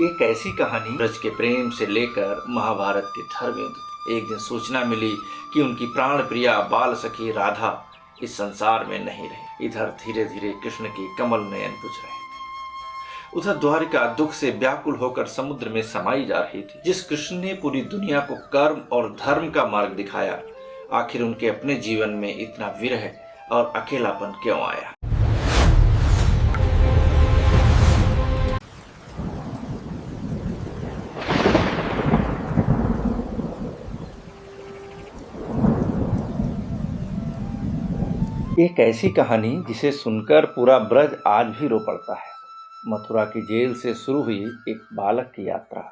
एक ऐसी कहानी ब्रज के प्रेम से लेकर महाभारत के धर्म युद्ध तक। एक दिन सूचना मिली कि उनकी प्राण प्रिया बाल सखी राधा इस संसार में नहीं रही। इधर धीरे धीरे कृष्ण की कमल नयन बुझ रहे थे, उधर द्वारिका दुख से व्याकुल होकर समुद्र में समाई जा रही थी। जिस कृष्ण ने पूरी दुनिया को कर्म और धर्म का मार्ग दिखाया, आखिर उनके अपने जीवन में इतना विरह और अकेलापन क्यों आया। एक ऐसी कहानी जिसे सुनकर पूरा ब्रज आज भी रो पड़ता है। मथुरा की जेल से शुरू हुई एक बालक की यात्रा,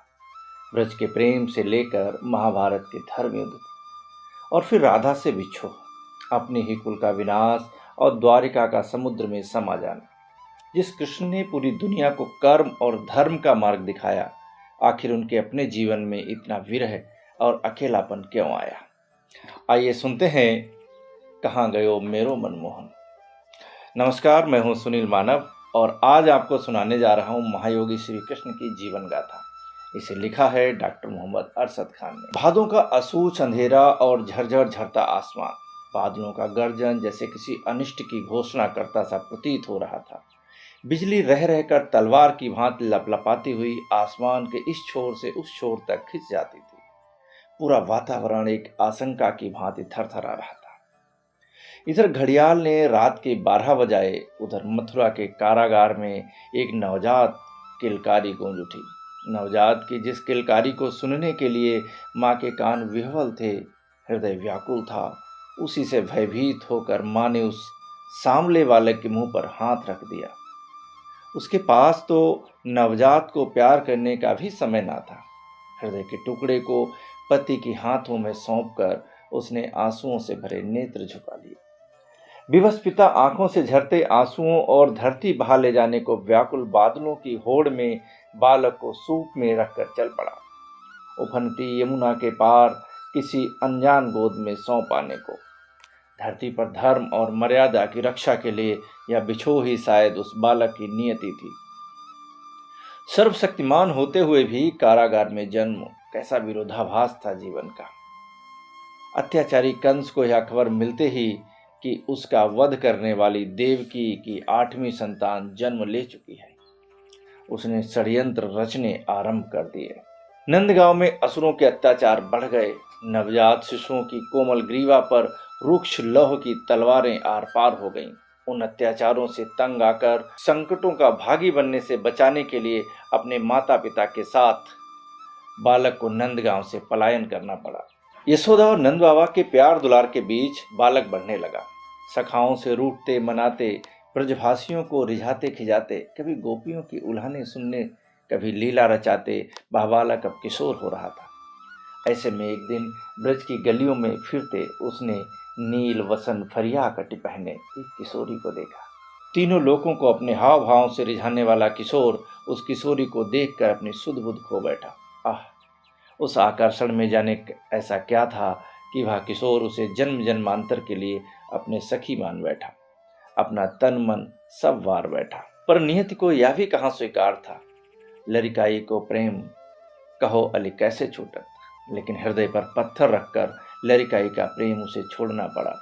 ब्रज के प्रेम से लेकर महाभारत के धर्म युद्ध तक, और फिर राधा से बिछो, अपने ही कुल का विनाश और द्वारिका का समुद्र में समा जाना। जिस कृष्ण ने पूरी दुनिया को कर्म और धर्म का मार्ग दिखाया, आखिर उनके अपने जीवन में इतना विरह और अकेलापन क्यों आया। आइए सुनते हैं कहाँ गयो मेरो मनमोहन। नमस्कार, मैं हूँ सुनील मानव और आज आपको सुनाने जा रहा हूँ महायोगी श्री कृष्ण की जीवन गाथा। इसे लिखा है डॉक्टर मोहम्मद अरशद खान ने। भादों का असूच अंधेरा और झरझर झरता आसमान, बादलों का गर्जन जैसे किसी अनिष्ट की घोषणा करता सा प्रतीत हो रहा था। बिजली रह रहकर तलवार की भांति लपलपाती हुई आसमान के इस छोर से उस छोर तक खिंच जाती थी। पूरा वातावरण एक आशंका की भांति थरथरा रहा था। इधर घड़ियाल ने रात के 12 बजाए, उधर मथुरा के कारागार में एक नवजात किलकारी गूंज उठी। नवजात की जिस किलकारी को सुनने के लिए माँ के कान विह्वल थे, हृदय व्याकुल था, उसी से भयभीत होकर माँ ने उस सांवले बालक के मुंह पर हाथ रख दिया। उसके पास तो नवजात को प्यार करने का भी समय ना था। हृदय के टुकड़े को पति के हाथों में सौंपकर उसने आंसुओं से भरे नेत्र झुका लिए। विवश पिता आंखों से झरते आंसुओं और धरती बहा ले जाने को व्याकुल बादलों की होड़ में बालक को सूप में रखकर चल पड़ा, उफनती यमुना के पार किसी अनजान गोद में सौंप आने को। धरती पर धर्म और मर्यादा की रक्षा के लिए यह बिछो ही शायद उस बालक की नियति थी। सर्वशक्तिमान होते हुए भी कारागार में जन्म, कैसा विरोधाभास था जीवन का। अत्याचारी कंस को यह खबर मिलते ही कि उसका वध करने वाली देवकी की 8वीं संतान जन्म ले चुकी है, उसने षड्यंत्र रचने आरंभ कर दिए। नंदगांव में असुरों के अत्याचार बढ़ गए। नवजात शिशुओं की कोमल ग्रीवा पर रुक्ष लौह की तलवारें आर पार हो गईं। उन अत्याचारों से तंग आकर संकटों का भागी बनने से बचाने के लिए अपने माता पिता के साथ बालक को नंदगांव से पलायन करना पड़ा। यशोदा और नंद बाबा के प्यार दुलार के बीच बालक बढ़ने लगा। सखाओं से रूठते मनाते, ब्रजभाषियों को रिझाते खिजाते, कभी गोपियों की उल्हाने सुनने, कभी लीला रचाते, वह बालक अब किशोर हो रहा था। ऐसे में एक दिन ब्रज की गलियों में फिरते उसने नील वसन फरिया कटी पहने एक किशोरी को देखा। तीनों लोगों को अपने हाव भाव से रिझाने वाला किशोर उस किशोरी को देखकर अपनी सुध बुध खो बैठा। आह, उस आकर्षण में जाने ऐसा क्या था कि वह किशोर उसे जन्म जन्मांतर के लिए अपने सखी मान बैठा, अपना तन मन सब वार बैठा। पर नियति को यह भी कहाँ स्वीकार था। लड़िकाई को प्रेम कहो अली कैसे छूटत, लेकिन हृदय पर पत्थर रखकर लड़िकाई का प्रेम उसे छोड़ना पड़ा।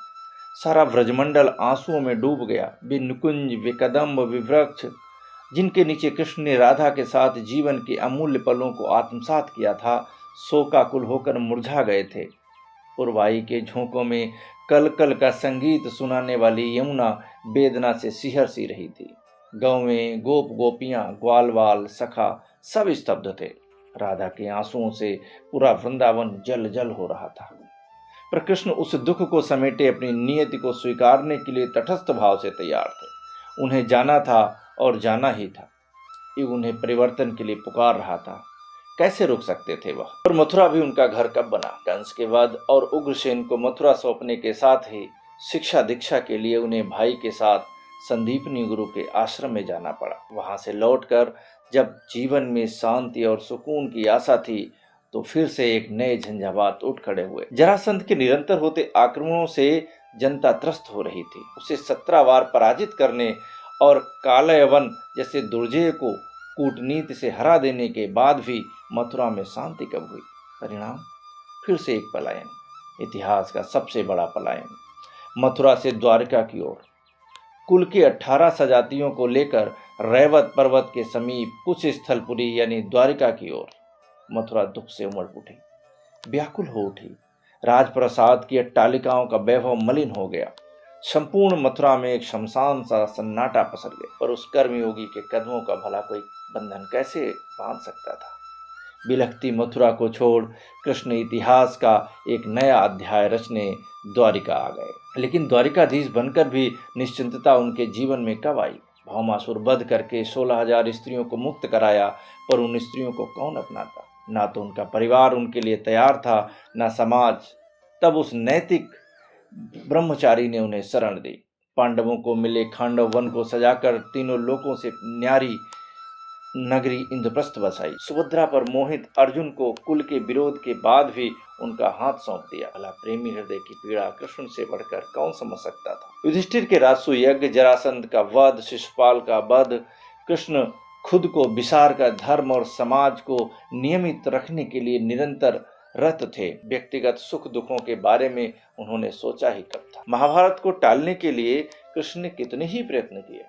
सारा व्रजमंडल आंसुओं में डूब गया। वे नुकुंज, वे कदम्ब, वे वृक्ष जिनके नीचे कृष्ण ने राधा के साथ जीवन के अमूल्य पलों को आत्मसात किया था, शोकाकुल होकर मुरझा गए थे। पुरवाई के झोंकों में कलकल का संगीत सुनाने वाली यमुना वेदना से सिहर सी रही थी। गौवें, गोप गोपियां, ग्वालवाल, सखा सब स्तब्ध थे। राधा के आंसुओं से पूरा वृंदावन जल जल हो रहा था। पर कृष्ण उस दुख को समेटे अपनी नियति को स्वीकारने के लिए तटस्थ भाव से तैयार थे। उन्हें जाना था और जाना ही था। ये उन्हें परिवर्तन के लिए पुकार रहा था। कैसे रुक सकते थे वह। और मथुरा भी उनका घर कब बना। कंस के वध और उग्रसेन को मथुरा सौंपने के साथ ही शिक्षा दीक्षा के लिए उन्हें भाई के साथ संदीपनी गुरु के आश्रम में जाना पड़ा। वहां से लौटकर जब जीवन में शांति और सुकून की आशा थी, तो फिर से एक नए झंझावात उठ खड़े हुए। जरासंध के निरंतर होते आक्रमणों से जनता त्रस्त हो रही थी। उसे 17 बार पराजित करने और कालयवन जैसे दुर्जय को कूटनीति से हरा देने के बाद भी मथुरा में शांति कब हुई? परिणाम फिर से एक पलायन, इतिहास का सबसे बड़ा पलायन। मथुरा से द्वारका की ओर कुल के 18 सजातियों को लेकर रैवत पर्वत के समीप कुछ स्थलपुरी यानी द्वारिका की ओर मथुरा दुख से उमड़ उठी, व्याकुल हो उठी। राजप्रसाद की अट्टालिकाओं का वैभव मलिन हो गया। संपूर्ण मथुरा में एक शमशान सा सन्नाटा पसर गया। पर उस कर्मयोगी के कदमों का भला कोई बंधन कैसे बांध सकता था? बिलखती मथुरा को छोड़ कृष्ण इतिहास का एक नया अध्याय रचने द्वारिका आ गए। लेकिन द्वारिकाधीश बनकर भी निश्चिंतता उनके जीवन में कब आई? भौमासुर वध करके 16,000 स्त्रियों को मुक्त कराया, पर उन स्त्रियों को कौन अपनाता? ना तो उनका परिवार उनके लिए तैयार था, ना समाज। तब उस नैतिक ब्रह्मचारी ने उन्हें शरण दी। पांडवों को मिले खांडव वन को सजाकर तीनों लोकों से न्यारी नगरी इंद्रप्रस्थ बसाई। सुभद्रा पर मोहित अर्जुन को कुल के विरोध के बाद भी उनका हाथ सौंप दिया। भला प्रेमी हृदय की पीड़ा कृष्ण से बढ़कर कौन समझ सकता था? युधिष्ठिर के राजसू यज्ञ, जरासंध का वध, शिशुपाल का वध, कृष्ण खुद को विसार कर धर्म और समाज को नियमित रखने के लिए निरंतर रत थे। व्यक्तिगत सुख दुखों के बारे में उन्होंने सोचा ही कब था? महाभारत को टालने के लिए कृष्ण ने कितने ही प्रयत्न किए।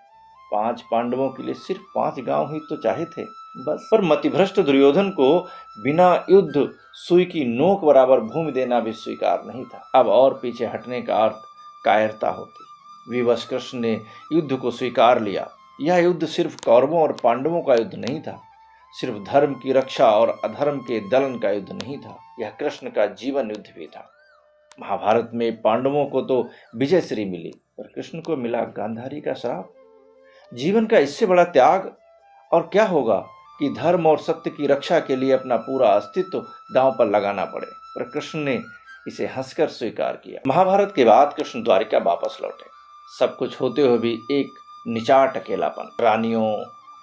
5 पांडवों के लिए सिर्फ 5 गांव ही तो चाहे थे बस। पर मतिभ्रष्ट दुर्योधन को बिना युद्ध सुई की नोक बराबर भूमि देना भी स्वीकार नहीं था। अब और पीछे हटने का अर्थ कायरता होती। विवश कृष्ण ने युद्ध को स्वीकार लिया। यह युद्ध सिर्फ कौरवों और पांडवों का युद्ध नहीं था, सिर्फ धर्म की रक्षा और अधर्म के दलन का युद्ध नहीं था, यह कृष्ण का जीवन युद्ध भी था। महाभारत में पांडवों को तो विजय श्री मिली, पर कृष्ण को मिला गांधारी का श्राप। जीवन का इससे बड़ा त्याग और क्या होगा कि धर्म और सत्य की रक्षा के लिए अपना पूरा अस्तित्व दांव पर लगाना पड़े। पर कृष्ण ने इसे हंसकर स्वीकार किया। महाभारत के बाद कृष्ण द्वारिका वापस लौटे। सब कुछ होते हुए भी एक निचाट अकेलापन, रानियों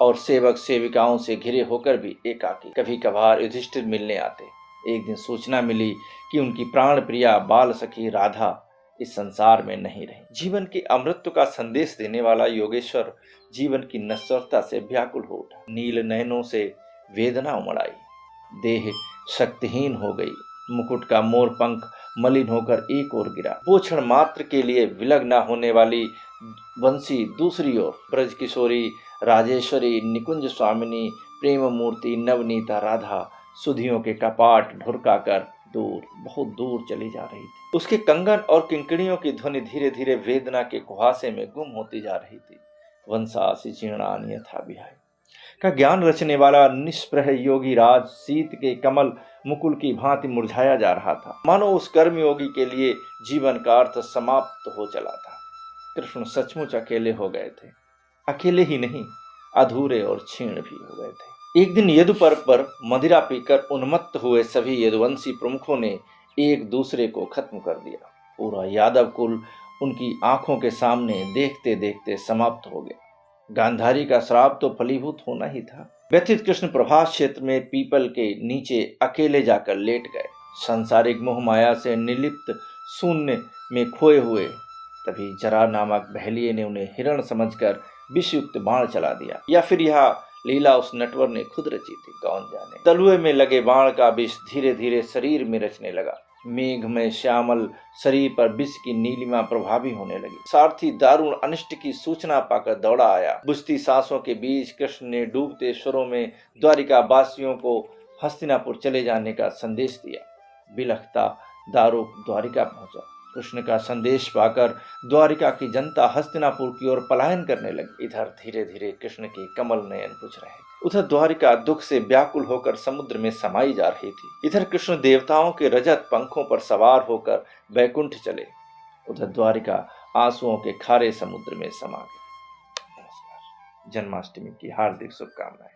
और सेवक सेविकाओं से घिरे होकर भी एकाकी। कभी कभार युधिष्ठिर मिलने आते। एक दिन सूचना मिली कि उनकी प्राण प्रिया बाल सखी राधा इस संसार में नहीं रही। जीवन के अमृत का संदेश देने वाला योगेश्वर जीवन की नश्वरता से व्याकुल हो उठा। नील नयनों से वेदना उमड़ आई, देह शक्तिहीन हो गई। मुकुट का मोर पंख मलिन होकर एक ओर गिरा। वो क्षण मात्र के लिए विलग न होने वाली बंसी दूसरी ओर। ब्रज किशोरी, राजेश्वरी, निकुंज स्वामिनी, प्रेम मूर्ति नवनीता राधा सुधियों के कपाट ढुरका कर दूर, बहुत दूर चली जा रही थी। उसके कंगन और किंकड़ियों की ध्वनि धीरे धीरे वेदना के कुहासे में गुम होती जा रही थी। वंशासी जीर्णान यथा विहाय का ज्ञान रचने वाला निष्प्रह योगी राज शीत के कमल मुकुल की भांति मुरझाया जा रहा था। मानो उस कर्म योगी के लिए जीवन का अर्थ समाप्त हो चला था। कृष्ण सचमुच अकेले हो गए थे। अकेले ही नहीं, अधूरे और क्षीण भी हो गए थे। एक दिन यदु पर्व पर मदिरा पीकर उन्मत्त हुए सभी यदुवंशी प्रमुखों ने एक दूसरे को खत्म कर दिया। पूरा यादव कुल उनकी आंखों के सामने देखते देखते समाप्त हो गया। गांधारी का श्राप तो फलीभूत होना ही था। व्यथित कृष्ण प्रभास क्षेत्र में पीपल के नीचे अकेले जाकर लेट गए। सांसारिक मोह माया से निर्लिप्त शून्य में खोए हुए। तभी जरा नामक बहलिये ने उन्हें हिरण समझकर विषयुक्त बाण चला दिया, या फिर यह लीला उस नटवर ने खुद रची थी, कौन जाने। तलुए में लगे बाण का विष धीरे धीरे शरीर में रचने लगा। मेघ में श्यामल शरीर पर विष की नीलिमा प्रभावी होने लगी। सारथी दारुण अनिष्ट की सूचना पाकर दौड़ा आया। बुझती सांसों के बीच कृष्ण ने डूबते स्वरों में द्वारिका वासियों को हस्तिनापुर चले जाने का संदेश दिया। बिलखता दारुक द्वारिका पहुंचा। कृष्ण का संदेश पाकर द्वारिका की जनता हस्तिनापुर की ओर पलायन करने लगी। इधर धीरे धीरे कृष्ण के कमल नयन बुझ रहे थे, उधर द्वारिका दुख से व्याकुल होकर समुद्र में समाई जा रही थी। इधर कृष्ण देवताओं के रजत पंखों पर सवार होकर वैकुंठ चले, उधर द्वारिका आंसुओं के खारे समुद्र में समा गई। नमस्कार। जन्माष्टमी की हार्दिक शुभकामनाएं।